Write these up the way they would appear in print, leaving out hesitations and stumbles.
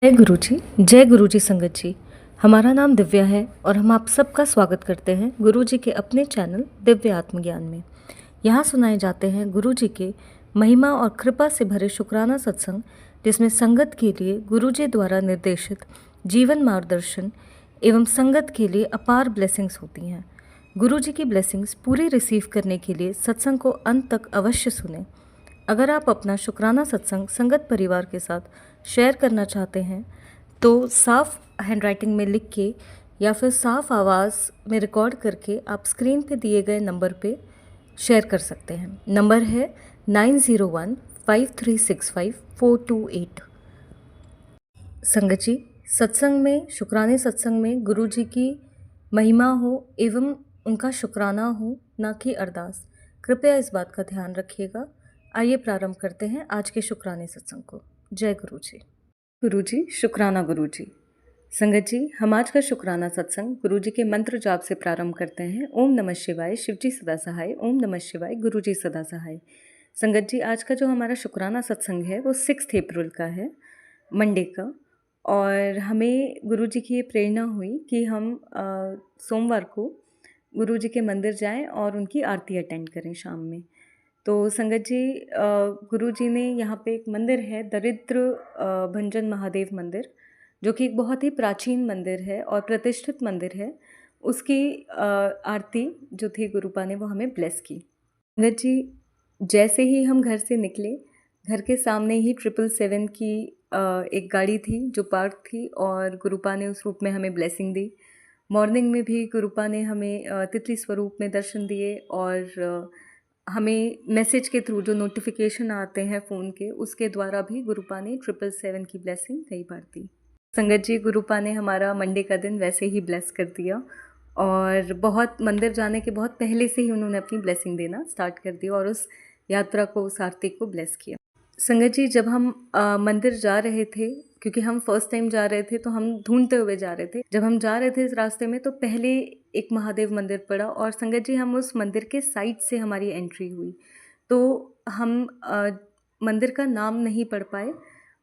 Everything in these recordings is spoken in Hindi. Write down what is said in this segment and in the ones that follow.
जय गुरु जी। जय गुरु जी संगत जी। हमारा नाम दिव्या है और हम आप सबका स्वागत करते हैं गुरु जी के अपने चैनल दिव्य आत्मज्ञान में। यहाँ सुनाए जाते हैं गुरु जी के महिमा और कृपा से भरे शुक्राना सत्संग, जिसमें संगत के लिए गुरु जी द्वारा निर्देशित जीवन मार्गदर्शन एवं संगत के लिए अपार ब्लेसिंग्स होती हैं। गुरु जी की ब्लेसिंग्स पूरी रिसीव करने के लिए सत्संग को अंत तक अवश्य सुनें। अगर आप अपना शुक्राना सत्संग संगत परिवार के साथ शेयर करना चाहते हैं तो साफ हैंडराइटिंग में लिख के या फिर साफ आवाज़ में रिकॉर्ड करके आप स्क्रीन पे दिए गए नंबर पे शेयर कर सकते हैं। नंबर है 9015365428। संगत जी, सत्संग में, शुक्राने सत्संग में गुरु जी की महिमा हो एवं उनका शुक्राना हो, ना कि अरदास। कृपया इस बात का ध्यान रखिएगा। आइए प्रारंभ करते हैं आज के शुक्राने सत्संग को। जय गुरु जी। गुरु जी, शुक्राना गुरु जी। संगत जी, हम आज का शुक्राना सत्संग गुरु जी के मंत्र जाप से प्रारंभ करते हैं। ओम नमः शिवाय, शिव जी सदा सहाय। ओम नमः शिवाय, गुरु जी सदा सहाय। संगत जी, आज का जो हमारा शुक्राना सत्संग है वो 6 अप्रैल का है, मंडे का। और हमें गुरु जी की ये प्रेरणा हुई कि हम सोमवार को गुरु जी के मंदिर जाएं और उनकी आरती अटेंड करें शाम में। तो संगत जी, गुरु जी ने यहाँ पे एक मंदिर है, दरिद्र भंजन महादेव मंदिर, जो कि एक बहुत ही प्राचीन मंदिर है और प्रतिष्ठित मंदिर है। उसकी आरती जो थी गुरुपा ने वो हमें ब्लेस की। संगत जी, जैसे ही हम घर से निकले, घर के सामने ही 777 की एक गाड़ी थी जो पार्क थी और गुरुपा ने उस रूप में हमें ब्लेसिंग दी। मॉर्निंग में भी गुरुपा ने हमें तितली स्वरूप में दर्शन दिए और हमें मैसेज के थ्रू जो नोटिफिकेशन आते हैं फ़ोन के, उसके द्वारा भी गुरुपा ने 777 की ब्लेसिंग कई बार दी। संगत जी, गुरुपा ने हमारा मंडे का दिन वैसे ही ब्लेस कर दिया और बहुत मंदिर जाने के बहुत पहले से ही उन्होंने अपनी ब्लेसिंग देना स्टार्ट कर दिया और उस यात्रा को, उस आरती को ब्लेस किया। संगत जी, जब हम मंदिर जा रहे थे, क्योंकि हम फर्स्ट टाइम जा रहे थे तो हम ढूंढते हुए जा रहे थे। जब हम जा रहे थे इस रास्ते में तो पहले एक महादेव मंदिर पड़ा और संगत जी, हम उस मंदिर के साइड से हमारी एंट्री हुई तो हम मंदिर का नाम नहीं पढ़ पाए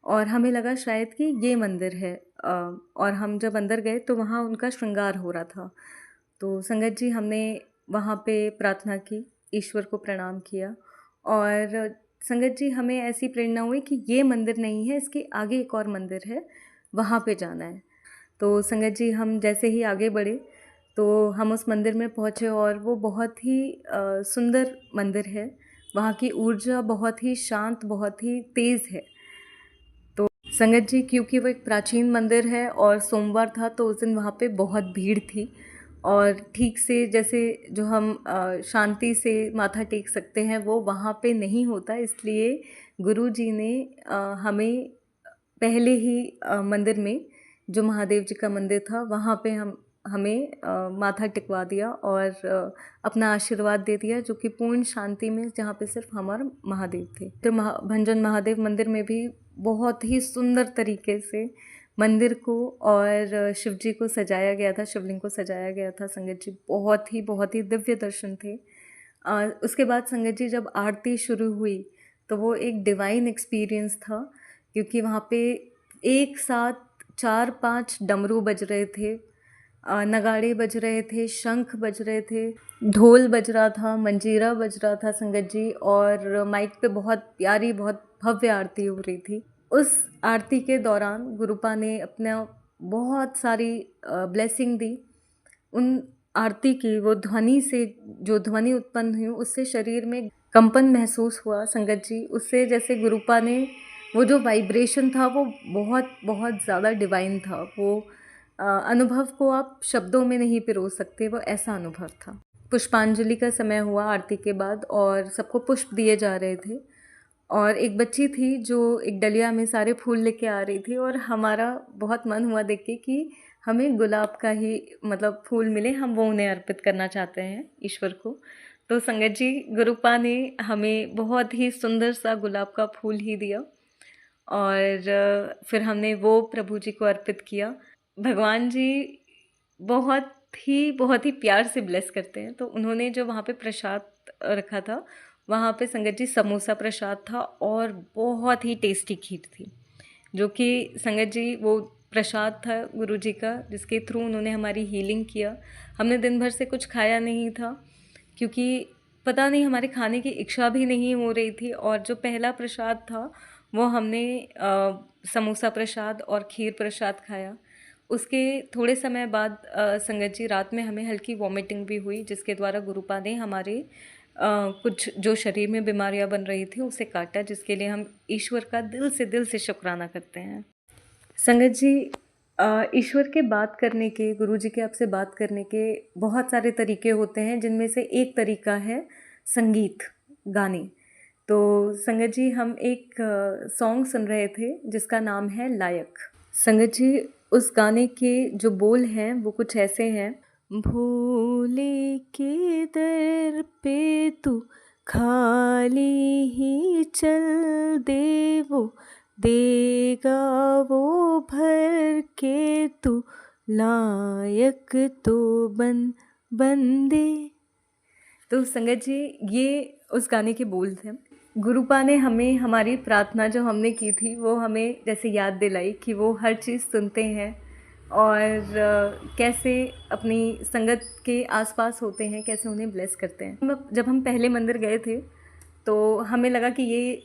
और हमें लगा शायद कि ये मंदिर है। और हम जब अंदर गए तो वहाँ उनका श्रृंगार हो रहा था। तो संगत जी, हमने वहाँ पे प्रार्थना की, ईश्वर को प्रणाम किया और संगत जी, हमें ऐसी प्रेरणा हुई कि ये मंदिर नहीं है, इसके आगे एक और मंदिर है, वहाँ पे जाना है। तो संगत जी, हम जैसे ही आगे बढ़े तो हम उस मंदिर में पहुँचे और वो बहुत ही सुंदर मंदिर है। वहाँ की ऊर्जा बहुत ही शांत, बहुत ही तेज़ है। तो संगत जी, क्योंकि वो एक प्राचीन मंदिर है और सोमवार था तो उस दिन वहाँ पे बहुत भीड़ थी और ठीक से जैसे जो हम शांति से माथा टेक सकते हैं वो वहाँ पे नहीं होता। इसलिए गुरु जी ने हमें पहले ही मंदिर में, जो महादेव जी का मंदिर था, वहाँ पे हमें माथा टिकवा दिया और अपना आशीर्वाद दे दिया, जो कि पूर्ण शांति में, जहाँ पे सिर्फ हमारे महादेव थे। तो भंजन महादेव मंदिर में भी बहुत ही सुंदर तरीके से मंदिर को और शिव जी को सजाया गया था, शिवलिंग को सजाया गया था। संगत जी, बहुत ही दिव्य दर्शन थे। उसके बाद संगत जी, जब आरती शुरू हुई तो वो एक डिवाइन एक्सपीरियंस था, क्योंकि वहाँ पे एक साथ 4-5 डमरू बज रहे थे, नगाड़े बज रहे थे, शंख बज रहे थे, ढोल बज रहा था, मंजीरा बज रहा था संगत जी, और माइक पे बहुत प्यारी, बहुत भव्य आरती हो रही थी। उस आरती के दौरान गुरुपा ने अपना बहुत सारी ब्लेसिंग दी। उन आरती की वो ध्वनि से, जो ध्वनि उत्पन्न हुई, उससे शरीर में कंपन महसूस हुआ संगत जी। उससे जैसे गुरुपा ने, वो जो वाइब्रेशन था वो बहुत बहुत ज़्यादा डिवाइन था। वो अनुभव को आप शब्दों में नहीं पिरो सकते, वो ऐसा अनुभव था। पुष्पांजलि का समय हुआ आरती के बाद और सबको पुष्प दिए जा रहे थे और एक बच्ची थी जो एक डलिया में सारे फूल लेके आ रही थी और हमारा बहुत मन हुआ देख के कि हमें गुलाब का ही मतलब फूल मिले, हम वो उन्हें अर्पित करना चाहते हैं ईश्वर को। तो संगत जी, गुरुपा ने हमें बहुत ही सुंदर सा गुलाब का फूल ही दिया और फिर हमने वो प्रभु जी को अर्पित किया। भगवान जी बहुत ही प्यार से ब्लेस करते हैं। तो उन्होंने जो वहाँ पे प्रसाद रखा था, वहाँ पे संगत जी समोसा प्रसाद था और बहुत ही टेस्टी खीर थी। जो कि संगत जी वो प्रसाद था गुरु जी का, जिसके थ्रू उन्होंने हमारी हीलिंग किया। हमने दिन भर से कुछ खाया नहीं था, क्योंकि पता नहीं हमारे खाने की इच्छा भी नहीं हो रही थी। और जो पहला प्रसाद था वो हमने समोसा प्रसाद और खीर प्रसाद खाया। उसके थोड़े समय बाद संगत जी रात में हमें हल्की वॉमिटिंग भी हुई, जिसके द्वारा गुरुपा ने हमारे कुछ जो शरीर में बीमारियां बन रही थी उसे काटा, जिसके लिए हम ईश्वर का दिल से शुक्राना करते हैं। संगत जी, ईश्वर के बात करने के, गुरु जी के आपसे बात करने के बहुत सारे तरीके होते हैं, जिनमें से एक तरीका है संगीत, गाने। तो संगत जी, हम एक सॉन्ग सुन रहे थे जिसका नाम है लायक। संगत जी, उस गाने के जो बोल हैं वो कुछ ऐसे हैं। भोले के दर पे तू खाली ही चल दे, वो देगा वो भर के, तू लायक तो बन दे। तो संगत जी, ये उस गाने के बोल थे। गुरुपा ने हमें हमारी प्रार्थना जो हमने की थी वो हमें जैसे याद दिलाई कि वो हर चीज़ सुनते हैं और कैसे अपनी संगत के आसपास होते हैं, कैसे उन्हें ब्लेस करते हैं। जब हम पहले मंदिर गए थे तो हमें लगा कि ये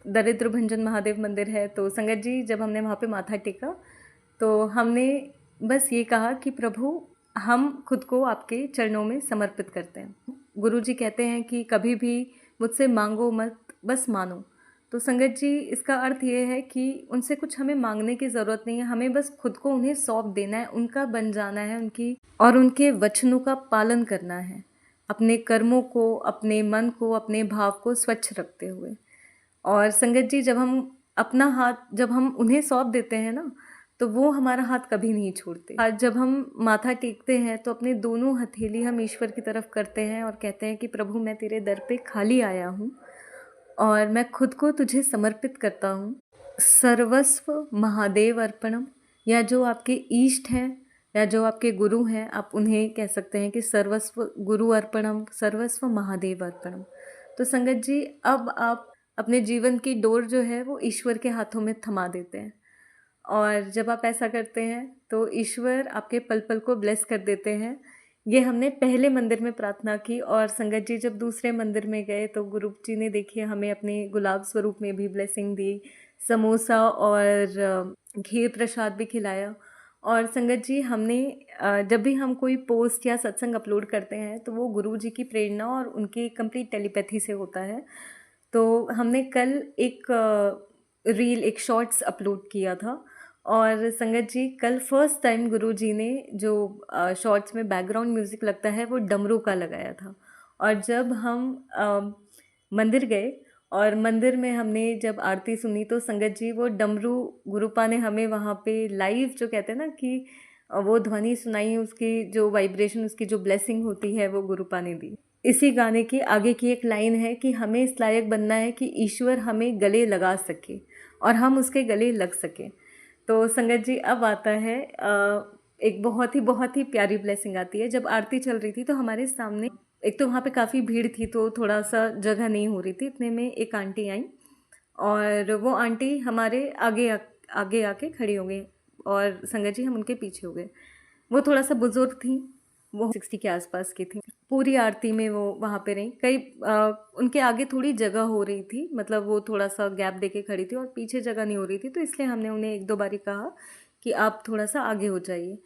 दरिद्र भंजन महादेव मंदिर है। तो संगत जी, जब हमने वहाँ पे माथा टेका तो हमने बस ये कहा कि प्रभु, हम खुद को आपके चरणों में समर्पित करते हैं। गुरु जी कहते हैं कि कभी भी मुझसे मांगो मत, बस मानो। तो संगत जी, इसका अर्थ ये है कि उनसे कुछ हमें मांगने की ज़रूरत नहीं है, हमें बस खुद को उन्हें सौंप देना है, उनका बन जाना है, उनके वचनों का पालन करना है, अपने कर्मों को, अपने मन को, अपने भाव को स्वच्छ रखते हुए। और संगत जी, जब हम उन्हें सौंप देते हैं ना, तो वो हमारा हाथ कभी नहीं छोड़ते। आज जब हम माथा टेकते हैं तो अपने दोनों हथेली हम ईश्वर की तरफ करते हैं और कहते हैं कि प्रभु, मैं तेरे दर पे खाली आया हूँ और मैं खुद को तुझे समर्पित करता हूँ। सर्वस्व महादेव अर्पणम, या जो आपके इष्ट हैं या जो आपके गुरु हैं, आप उन्हें कह सकते हैं कि सर्वस्व गुरु अर्पणम, सर्वस्व महादेव अर्पणम। तो संगत जी, अब आप अपने जीवन की डोर जो है वो ईश्वर के हाथों में थमा देते हैं, और जब आप ऐसा करते हैं तो ईश्वर आपके पल पल को ब्लेस कर देते हैं। ये हमने पहले मंदिर में प्रार्थना की, और संगत जी जब दूसरे मंदिर में गए तो गुरु जी ने देखिए हमें अपने गुलाब स्वरूप में भी ब्लेसिंग दी, समोसा और खीर प्रसाद भी खिलाया। और संगत जी, हमने जब भी हम कोई पोस्ट या सत्संग अपलोड करते हैं तो वो गुरु जी की प्रेरणा और उनकी कंप्लीट टेलीपैथी से होता है। तो हमने कल एक शॉर्ट्स अपलोड किया था, और संगत जी, कल फर्स्ट टाइम गुरु जी ने जो शॉर्ट्स में बैकग्राउंड म्यूज़िक लगता है वो डमरू का लगाया था। और जब हम मंदिर गए और मंदिर में हमने जब आरती सुनी तो संगत जी, वो डमरू गुरुपा ने हमें वहाँ पे लाइव, जो कहते हैं ना कि वो ध्वनि सुनाई, उसकी जो वाइब्रेशन, उसकी जो ब्लेसिंग होती है वो गुरुपा ने दी। इसी गाने की आगे की एक लाइन है कि हमें इस लायक बनना है कि ईश्वर हमें गले लगा सके और हम उसके गले लग सकें। तो संगत जी, अब आता है एक बहुत ही प्यारी ब्लेसिंग आती है। जब आरती चल रही थी तो हमारे सामने, एक तो वहाँ पे काफ़ी भीड़ थी तो थोड़ा सा जगह नहीं हो रही थी, इतने में एक आंटी आई और वो आंटी हमारे आगे आके खड़ी हो गई, और संगत जी हम उनके पीछे हो गए। वो थोड़ा सा बुजुर्ग थी, वो 60 के आसपास की थी। पूरी आरती में वो वहाँ पे रही। उनके आगे थोड़ी जगह हो रही थी, मतलब वो थोड़ा सा गैप देके खड़ी थी और पीछे जगह नहीं हो रही थी, तो इसलिए हमने उन्हें एक दो बारी कहा कि आप थोड़ा सा आगे हो जाइए।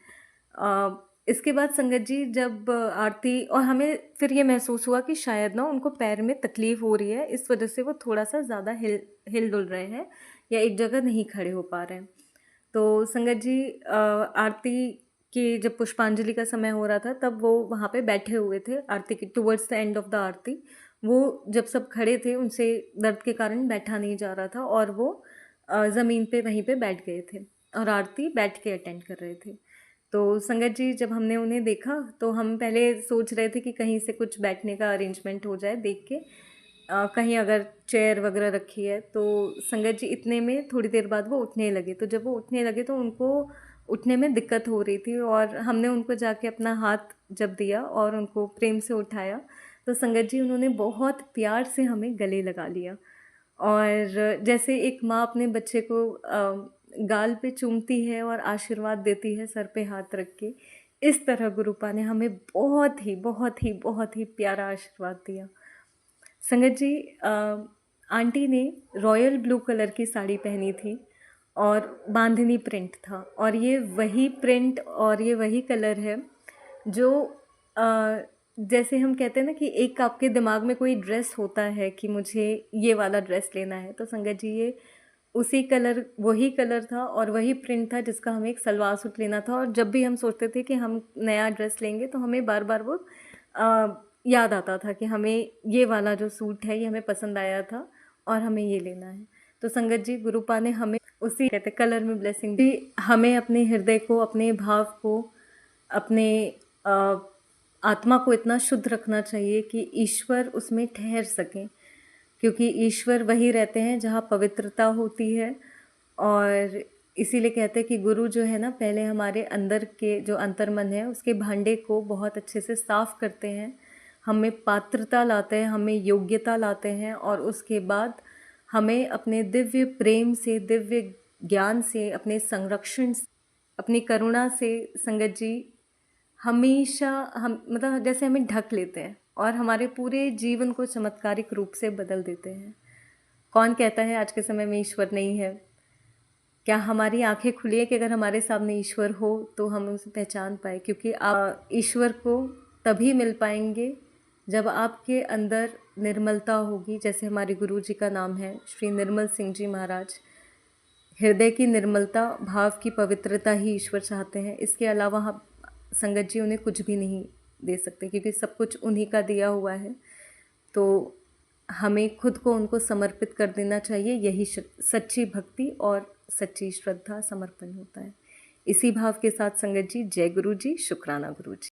इसके बाद संगत जी, जब आरती, और हमें फिर ये महसूस हुआ कि शायद ना उनको पैर में तकलीफ़ हो रही है, इस वजह से वो थोड़ा सा ज़्यादा हिल डुल रहे हैं या एक जगह नहीं खड़े हो पा रहे हैं। तो संगत जी, आरती कि जब पुष्पांजलि का समय हो रहा था तब वो वहाँ पे बैठे हुए थे आरती के towards the end of the aarti. वो जब सब खड़े थे, उनसे दर्द के कारण बैठा नहीं जा रहा था और वो ज़मीन पे वहीं पे बैठ गए थे और आरती बैठ के अटेंड कर रहे थे। तो संगत जी, जब हमने उन्हें देखा तो हम पहले सोच रहे थे कि कहीं से कुछ बैठने का अरेंजमेंट हो जाए, देख के कहीं अगर चेयर वगैरह रखी है। तो संगत जी, इतने में थोड़ी देर बाद वो उठने लगे। तो जब वो उठने लगे तो उनको उठने में दिक्कत हो रही थी, और हमने उनको जाके अपना हाथ जब दिया और उनको प्रेम से उठाया तो संगत जी, उन्होंने बहुत प्यार से हमें गले लगा लिया। और जैसे एक माँ अपने बच्चे को गाल पे चूमती है और आशीर्वाद देती है सर पे हाथ रख के, इस तरह गुरुपा ने हमें बहुत ही बहुत ही बहुत ही प्यारा आशीर्वाद दिया। संगत जी, आंटी ने रॉयल ब्लू कलर की साड़ी पहनी थी और बांधनी प्रिंट था, और ये वही प्रिंट और ये वही कलर है जो जैसे हम कहते हैं ना कि एक आपके दिमाग में कोई ड्रेस होता है कि मुझे ये वाला ड्रेस लेना है, तो संगत जी ये उसी कलर, वही कलर था और वही प्रिंट था जिसका हमें एक सलवार सूट लेना था। और जब भी हम सोचते थे कि हम नया ड्रेस लेंगे तो हमें बार बार वो याद आता था कि हमें ये वाला जो सूट है ये हमें पसंद आया था और हमें ये लेना है। तो संगत जी, गुरुपा ने हमें उसी कहते कलर में ब्लेसिंग दी। हमें अपने हृदय को, अपने भाव को, अपने आत्मा को इतना शुद्ध रखना चाहिए कि ईश्वर उसमें ठहर सकें, क्योंकि ईश्वर वही रहते हैं जहाँ पवित्रता होती है। और इसीलिए कहते हैं कि गुरु जो है ना, पहले हमारे अंदर के जो अंतर्मन है उसके भांडे को बहुत अच्छे से साफ़ करते हैं, हमें पात्रता लाते हैं, हमें योग्यता लाते हैं, और उसके बाद हमें अपने दिव्य प्रेम से, दिव्य ज्ञान से, अपने संरक्षण से, अपनी करुणा से संगत जी हमेशा हम मतलब जैसे हमें ढक लेते हैं और हमारे पूरे जीवन को चमत्कारिक रूप से बदल देते हैं। कौन कहता है आज के समय में ईश्वर नहीं है? क्या हमारी आंखें खुली है कि अगर हमारे सामने ईश्वर हो तो हम उसे पहचान पाए? क्योंकि आप ईश्वर को तभी मिल पाएंगे जब आपके अंदर निर्मलता होगी। जैसे हमारे गुरु जी का नाम है श्री निर्मल सिंह जी महाराज। हृदय की निर्मलता, भाव की पवित्रता ही ईश्वर चाहते हैं। इसके अलावा हम संगत जी उन्हें कुछ भी नहीं दे सकते, क्योंकि सब कुछ उन्हीं का दिया हुआ है। तो हमें खुद को उनको समर्पित कर देना चाहिए। यही सच्ची भक्ति और सच्ची श्रद्धा, समर्पण होता है। इसी भाव के साथ संगत जी, जय गुरु जी, शुक्राना गुरु जी।